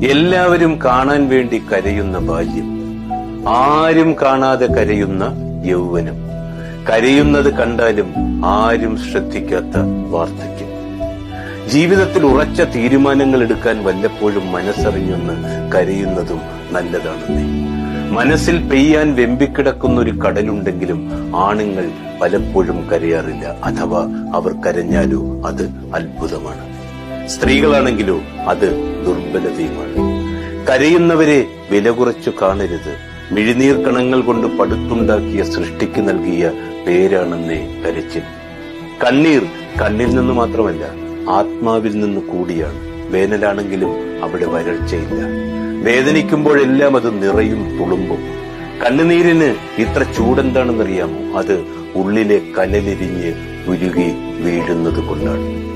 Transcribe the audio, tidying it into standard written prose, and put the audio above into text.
എല്ലാവരും കാണാൻ വേണ്ടി കരയുന്ന ബാല്യം, ആരും കാണാതെ കരയുന്ന യൗവനം, കരയുന്നത് കണ്ടാലും ആരും ശ്രദ്ധിക്കാത്ത വാർദ്ധക്യം. ജീവിതത്തിൽ ഉറച്ച തീരുമാനങ്ങൾ എടുക്കാൻ വല്ലപ്പോഴും മനസ്സറിഞ്ഞൊന്ന് കരയുന്നതും നല്ലതാണെന്നേ. മനസ്സിൽ പെയ്യാൻ വെമ്പിക്കിടക്കുന്ന ഒരു കടലുണ്ടെങ്കിലും ആണുങ്ങൾ പലപ്പോഴും കരയാറില്ല, അഥവാ അവർ കരഞ്ഞാലോ അത് അത്ഭുതമാണ്. സ്ത്രീകളാണെങ്കിലോ അത് ദുർബലതയുമാണ്. കരയുന്നവരെ വില കുറച്ചു കാണരുത്. മിഴിനീർ കണങ്ങൾ കൊണ്ട് പടുത്തുണ്ടാക്കിയ സൃഷ്ടിക്ക് നൽകിയ പേരാണെന്നേ കരച്ചിൽ. കണ്ണീർ കണ്ണിൽ നിന്ന് മാത്രമല്ല, ആത്മാവിൽ നിന്ന് കൂടിയാണ്. വേനലാണെങ്കിലും അവിടെ വരൾച്ചയില്ല. വേദനിക്കുമ്പോഴെല്ലാം അത് നിറയും തുളുമ്പും. കണ്ണുനീരിന് ഇത്ര ചൂടെന്താണെന്നറിയാമോ? അത് ഉള്ളിലെ കനലിരിഞ്ഞ് ഉരുകി വീഴുന്നത് കൊണ്ടാണ്.